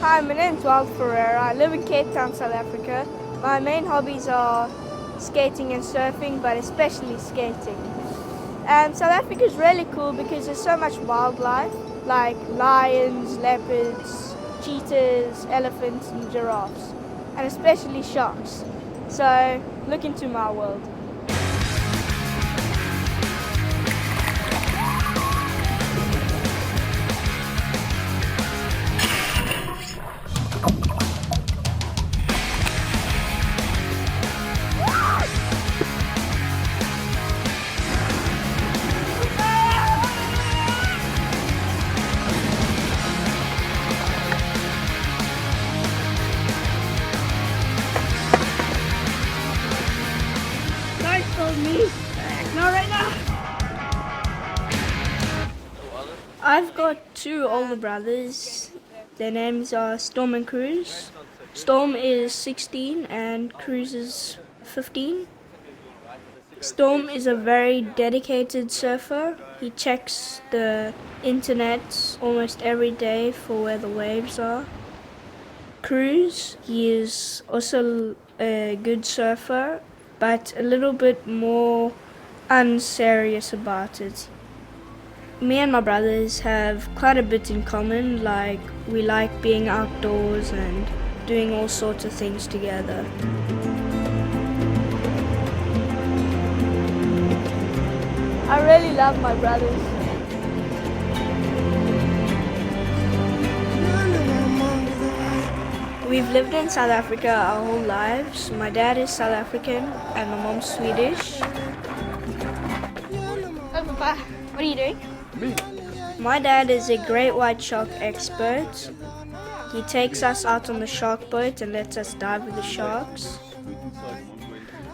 Hi, my name's Wild Ferreira. I live in Cape Town, South Africa. My main hobbies are skating and surfing, but especially skating. And South Africa is really cool because there's so much wildlife, like lions, leopards, cheetahs, elephants, and giraffes, and especially sharks. So look into my world. Don't hold me. Not right now. I've got two older brothers. Their names are Storm and Cruz. Storm is 16 and Cruz is 15. Storm is a very dedicated surfer. He checks the internet almost every day for where the waves are. Cruz, he is also a good surfer, but a little bit more unserious about it. Me and my brothers have quite a bit in common, like we like being outdoors and doing all sorts of things together. I really love my brothers. We've lived in South Africa our whole lives. My dad is South African and my mom's Swedish. Oh, Papa, what are you doing? Me? My dad is a great white shark expert. He takes us out on the shark boat and lets us dive with the sharks.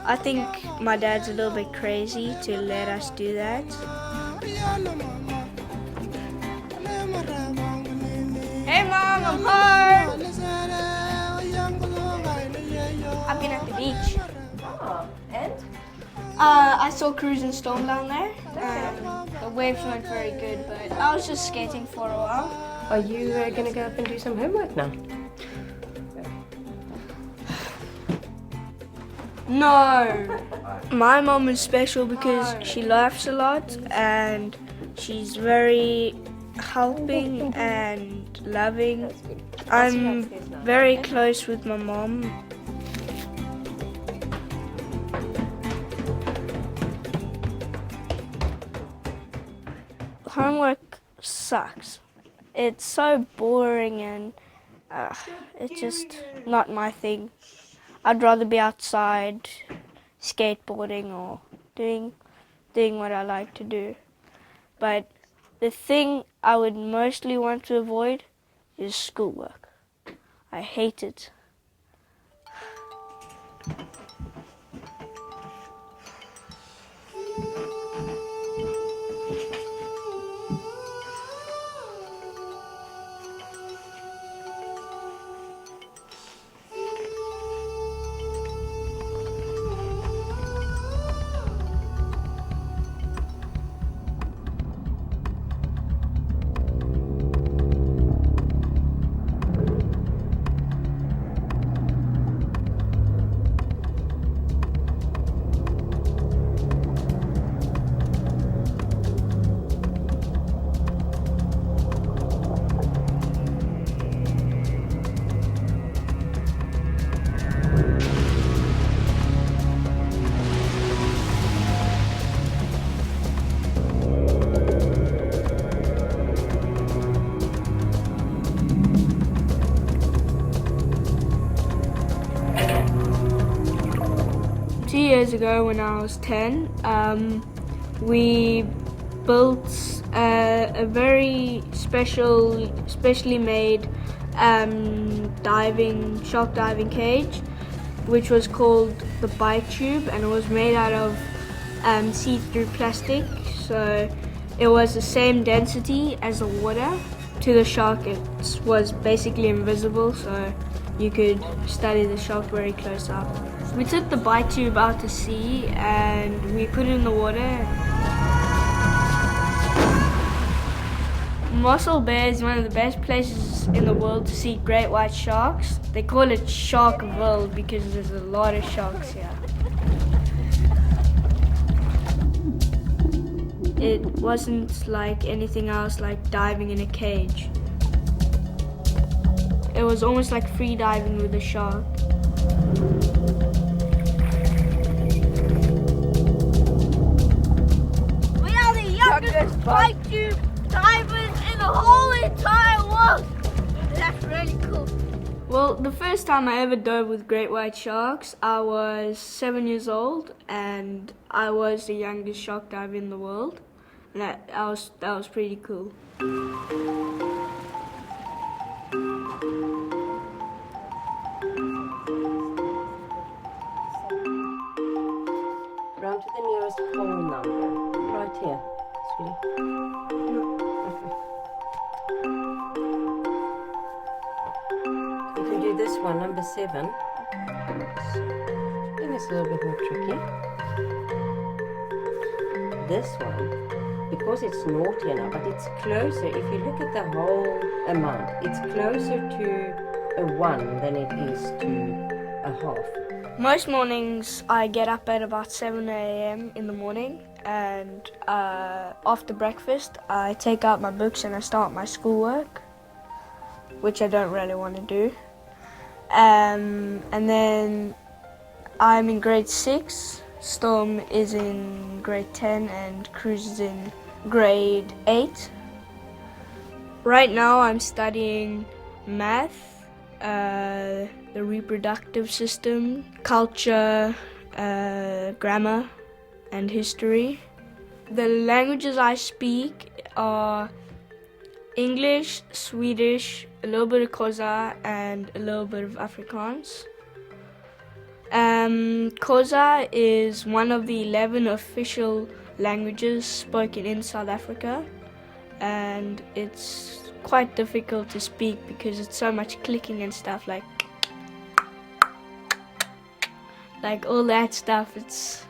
I think my dad's a little bit crazy to let us do that. Hey Mom, I'm home! I've been at the beach. Oh, and? I saw Cruz and Storm down there. The waves weren't very good, but I was just skating for a while. Are you going to go up and do some homework now? No! My mom is special because she laughs a lot and she's very helping and loving. I'm very close with my mom. Homework sucks. It's so boring and it's just not my thing. I'd rather be outside skateboarding or doing what I like to do. But the thing I would mostly want to avoid is schoolwork. I hate it. Years ago when I was 10, we built a very specially made shark diving cage, which was called the bite tube, and it was made out of see-through plastic, so it was the same density as the water. To the shark it was basically invisible, so you could study the shark very close up. We took the bite tube out to sea and we put it in the water. Mossel Bay is one of the best places place in the world to see great white sharks. They call it Sharkville because there's a lot of sharks here. It wasn't like anything else, like diving in a cage. It was almost like free diving with a shark. We are the youngest bike tube divers in the whole entire world. That's really cool. Well, the first time I ever dove with great white sharks, I was 7 years old, and I was the youngest shark diver in the world. And that was pretty cool. Round to the nearest pole number. Right here, sweetie. Okay. You can do this one, number 7. And it's a little bit more tricky. This one, because it's naughtier now, but it's closer. If you look at the whole amount, it's closer to a 1 than it is to a half. Most mornings I get up at about 7 a.m. in the morning, and after breakfast I take out my books and I start my schoolwork, which I don't really want to do. And then I'm in grade 6, Storm is in grade 10 and Cruz is in grade 8. Right now I'm studying math, the reproductive system, culture, grammar, and history. The languages I speak are English, Swedish, a little bit of Xhosa, and a little bit of Afrikaans. Xhosa is one of the 11 official languages spoken in South Africa, and it's quite difficult to speak because it's so much clicking and stuff, like all that stuff. It's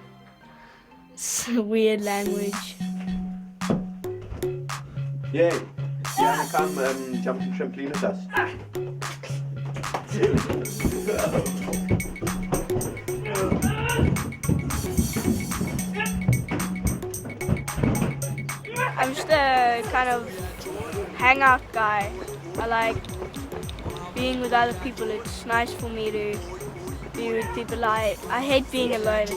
a weird language. Yay! You wanna come jump the trampoline with us? I'm just a kind of hangout guy. I like being with other people. It's nice for me to be with people. I hate being alone.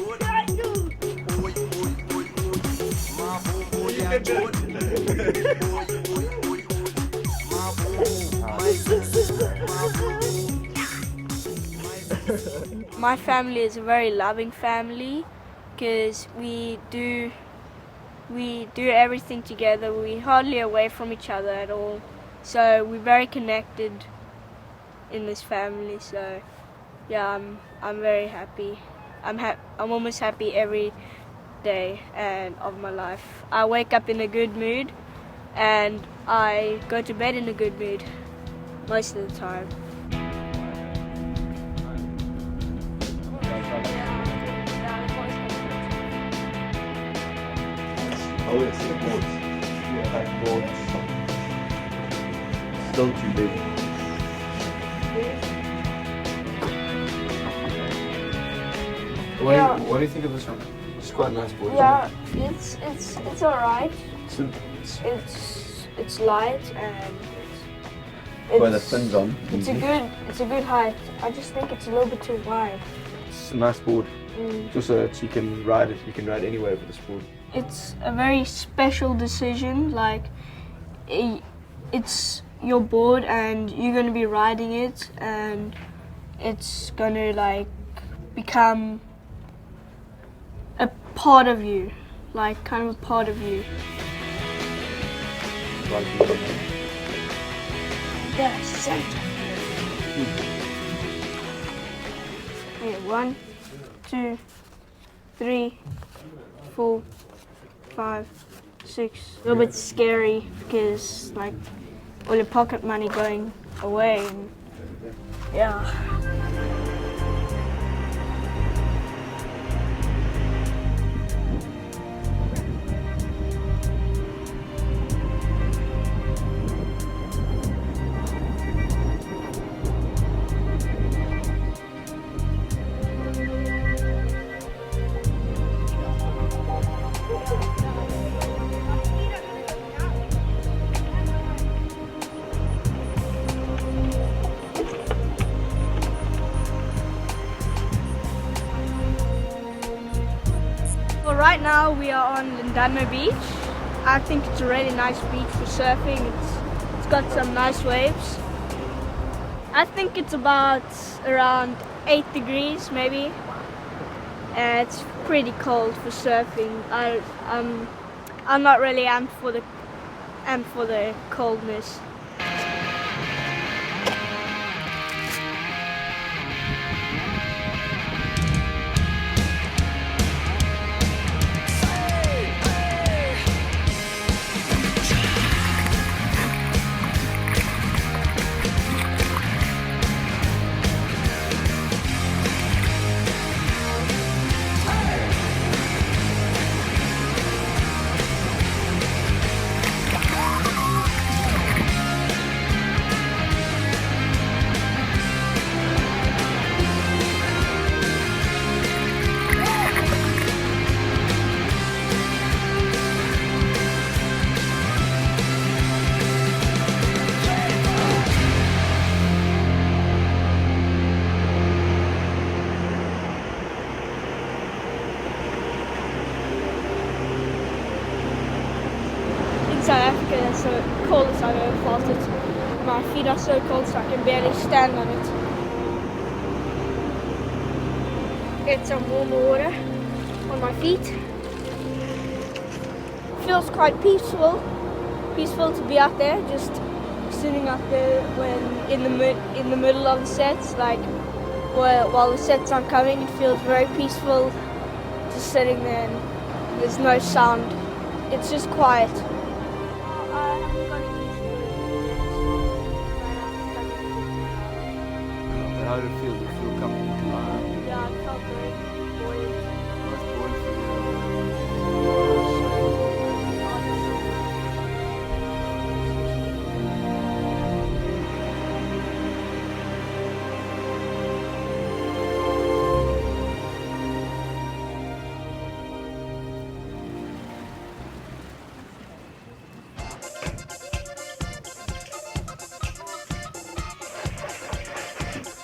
My family is a very loving family because we do everything together. We're hardly away from each other at all. So we're very connected in this family. So yeah, I'm very happy. I'm almost happy every day of my life. I wake up in a good mood and I go to bed in a good mood most of the time. Oh, it's the boards. Yeah, like boards. Still too big. What do you think of this one? It's quite a nice board. Yeah, it's alright. It's light and Where the fins on. it's a good height. I just think it's a little bit too wide. It's a nice board. It's also you can ride it. You can ride anywhere with this board. It's a very special decision. Like, it's your board and you're gonna be riding it, and it's gonna like become a part of you, like kind of a part of you. The center. Okay, 1, 2, 3, 4, 5, 6. A little bit scary because like all your pocket money going away. And, yeah. now we are on Lindamo Beach. I think it's a really nice beach for surfing. It's got some nice waves. I think it's about around 8 degrees maybe. It's pretty cold for surfing. I'm not really amped for the coldness. South Africa, that's the coldest I've ever felt it. My feet are so cold so I can barely stand on it. Get some warmer water on my feet. Feels quite peaceful to be out there, just sitting out there when in the middle of the sets, like while the sets aren't coming. It feels very peaceful, just sitting there and there's no sound. It's just quiet. How did it feel? Did it feel comfortable? Yeah, I felt very buoyant. That's boring for you.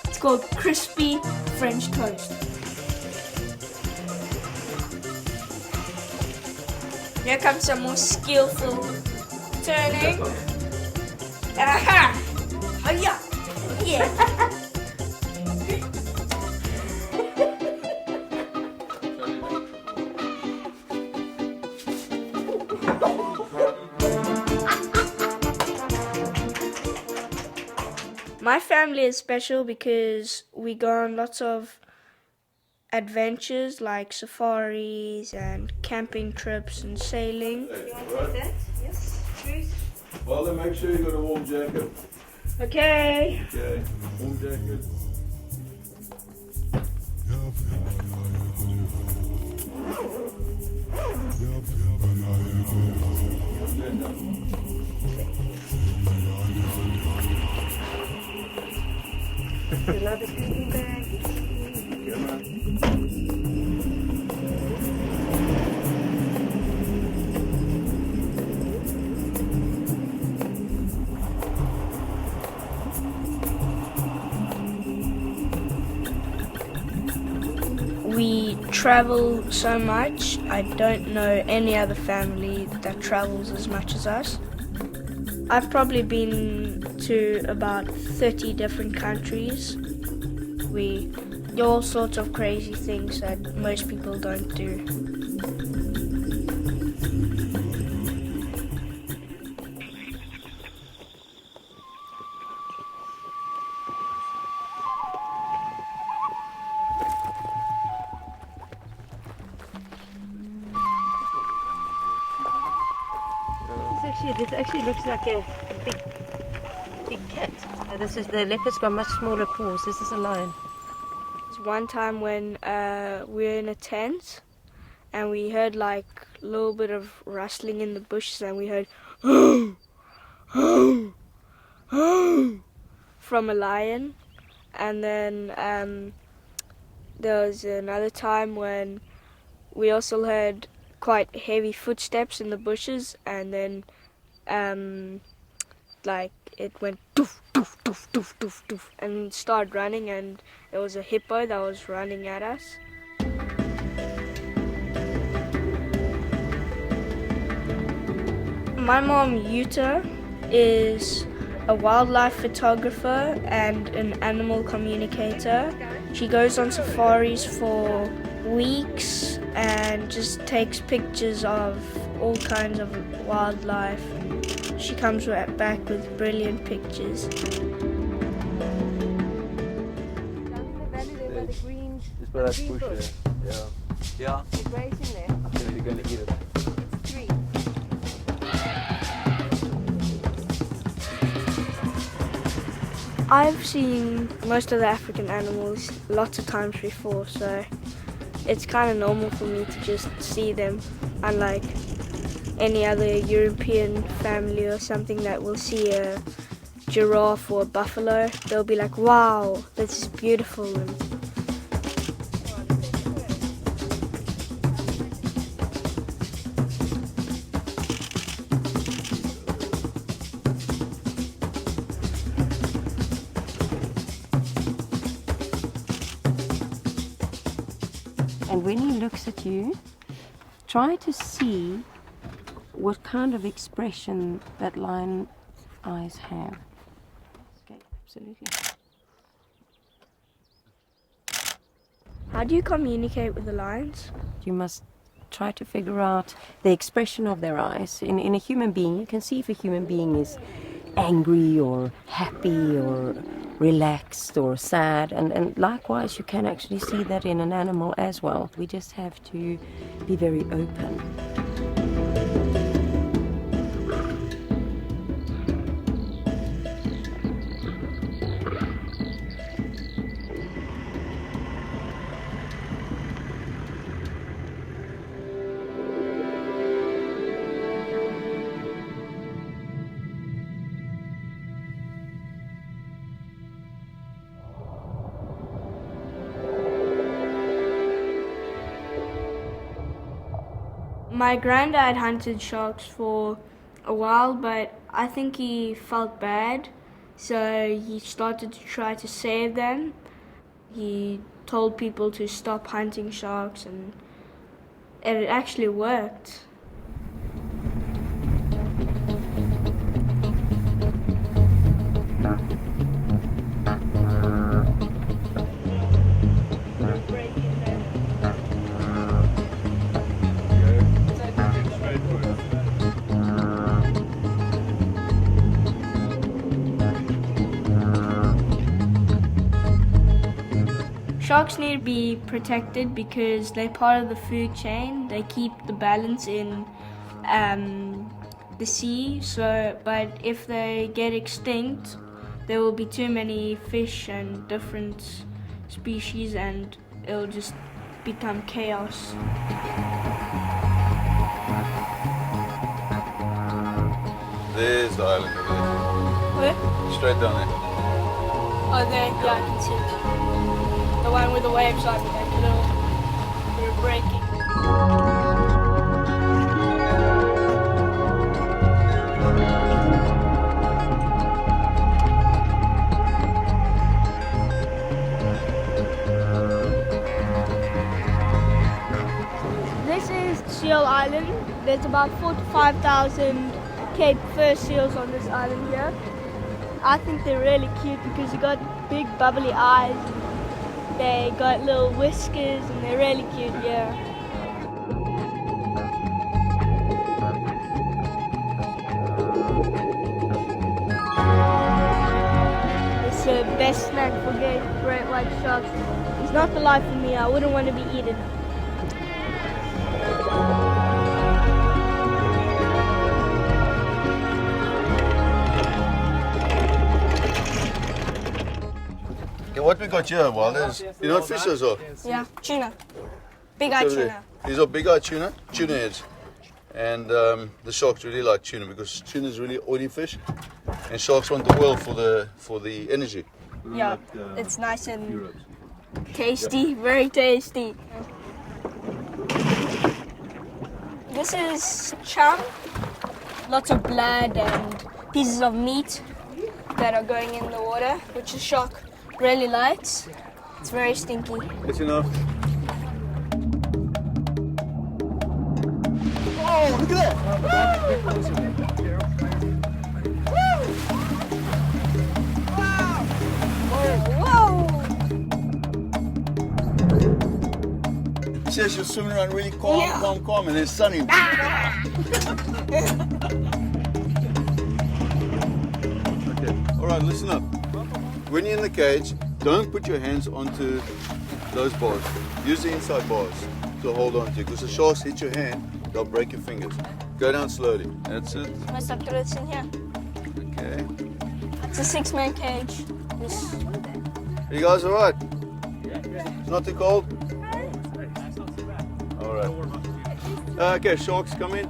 It's called crispy French toast. Here comes some more skillful turning. Aha! Hiya! Yeah! My family is special because we go on lots of adventures like safaris and camping trips and sailing. Yes. Well, then make sure you got a warm jacket. Okay. Okay, warm jacket. Another sleeping bag. Come on. We travel so much. I don't know any other family that travels as much as us. I've probably been to about 30 different countries. We do all sorts of crazy things that most people don't do. This actually looks like a big cat. This is the leopard's got much smaller paws. This is a lion. There's one time when we were in a tent and we heard like a little bit of rustling in the bushes and we heard from a lion. And then there was another time when we also heard quite heavy footsteps in the bushes, and then like it went doof doof doof doof doof doof and started running, and there was a hippo that was running at us. my mom, Yuta, is a wildlife photographer and an animal communicator. She goes on safaris for weeks and just takes pictures of all kinds of wildlife. She comes back with brilliant pictures. Just by that bush there. Yeah. Yeah. Yeah, you're gonna eat it. I've seen most of the African animals lots of times before, so it's kind of normal for me to just see them, unlike any other European family or something that will see a giraffe or a buffalo. They'll be like, wow, this is beautiful. And when he looks at you, try to see what kind of expression that lion eyes have. Okay, absolutely. How do you communicate with the lions? You must try to figure out the expression of their eyes. In a human being, you can see if a human being is angry or happy or relaxed or sad, and likewise you can actually see that in an animal as well. We just have to be very open. My granddad hunted sharks for a while, but I think he felt bad, so he started to try to save them. He told people to stop hunting sharks, and it actually worked. Sharks need to be protected because they're part of the food chain. They keep the balance in the sea. But if they get extinct, there will be too many fish and different species, and it'll just become chaos. There's the island over there. Where? Straight down there. Oh, there, yeah, I can see it. The one with the waves are like they're breaking. This is Seal Island. There's about 4,000 to 5,000 Cape fur seals on this island here. I think they're really cute because they got big bubbly eyes. They got little whiskers and they're really cute, yeah. It's the best snack for great white sharks. It's not the life for me, I wouldn't want to be eaten. What we got here, Wilder, is, you know what fish those are? Yeah, tuna. Big-eyed tuna. These are big-eyed tuna heads. And the sharks really like tuna because tuna is really oily fish, and sharks want the oil for the energy. Yeah, it's nice and tasty, very tasty. This is chum, lots of blood and pieces of meat that are going in the water, which the shark really likes. It's very stinky. It's enough. Oh, look at that! says you're swimming around really calm, and then sunny. Okay, all right, listen up. When you're in the cage, don't put your hands onto those bars. Use the inside bars to hold on to, because the sharks hit your hand, they'll break your fingers. Go down slowly. That's it. My subturret's in here. Okay. It's a 6-man cage. This. You guys all right? It's not too cold? All right. Okay, sharks, come in.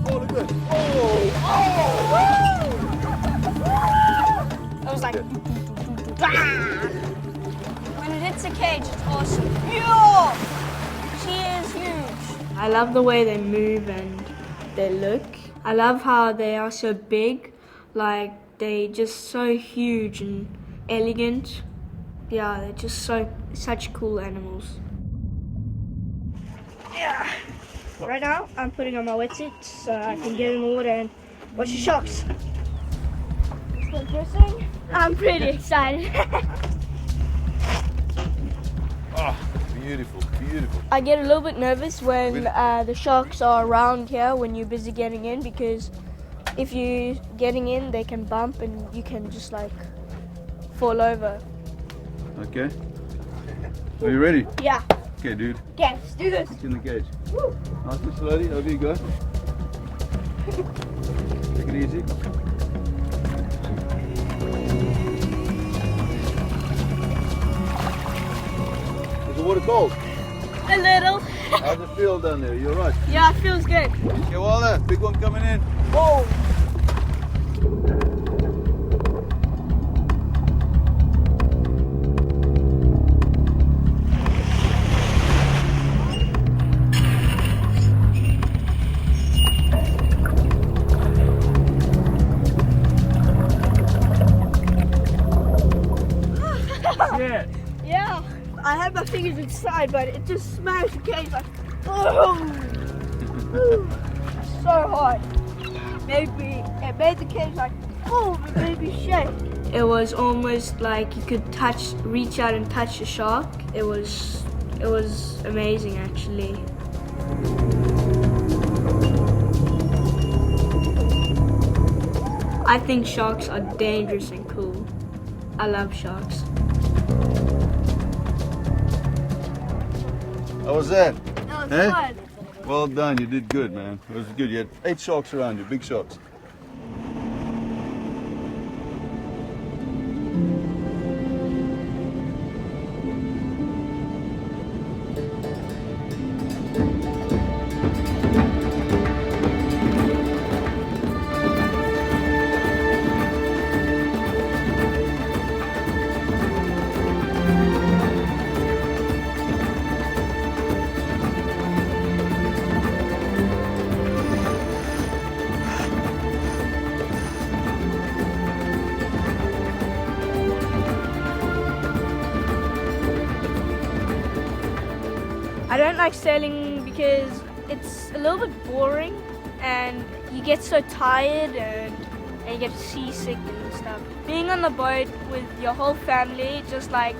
Oh, look at that. I was like, when it hits the cage, it's awesome. Yo! She is huge. I love the way they move and they look. I love how they are so big, like they just so huge and elegant. Yeah, they're just such cool animals. Yeah. Right now, I'm putting on my wetsuit so I can get in the water and watch the sharks. Let's go first thing. I'm pretty excited. Oh, beautiful, beautiful. I get a little bit nervous when the sharks are around here when you're busy getting in, because if you're getting in, they can bump and you can just like fall over. Okay. Are you ready? Yeah. Okay, dude. Okay, let's do this. Get in the cage. Woo. Nice and slowly. Over you go. Take it easy. Is the water cold? A little. How's it feel down there? You alright? Yeah, it feels good. Okay, well there. Big one coming in. Whoa. Yeah, I had my fingers inside, but it just smashed the cage like, oh, so hard. It made the cage like, oh, it made me shake. It was almost like you could reach out and touch the shark. It was amazing actually. I think sharks are dangerous and cool. I love sharks. How was that? That was Eh? fun. Well done. You did good, man. It was good. You had 8 sharks around you. Big sharks. I don't like sailing because it's a little bit boring and you get so tired and you get seasick and stuff. Being on the boat with your whole family just like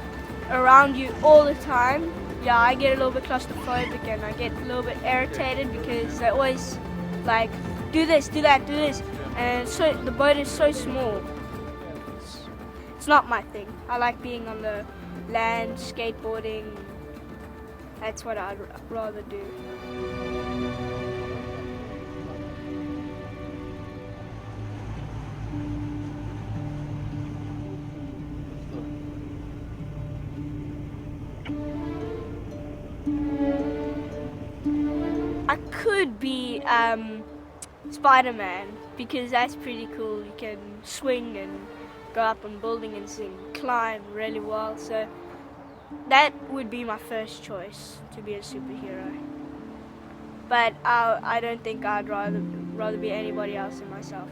around you all the time, yeah, I get a little bit claustrophobic and I get a little bit irritated because they always like, do this, do that, do this, and so the boat is so small. It's not my thing. I like being on the land, skateboarding. That's what I'd rather do. I could be Spider-Man because that's pretty cool. You can swing and go up on buildings and climb really well. So that would be my first choice, to be a superhero. But I don't think I'd rather be anybody else than myself.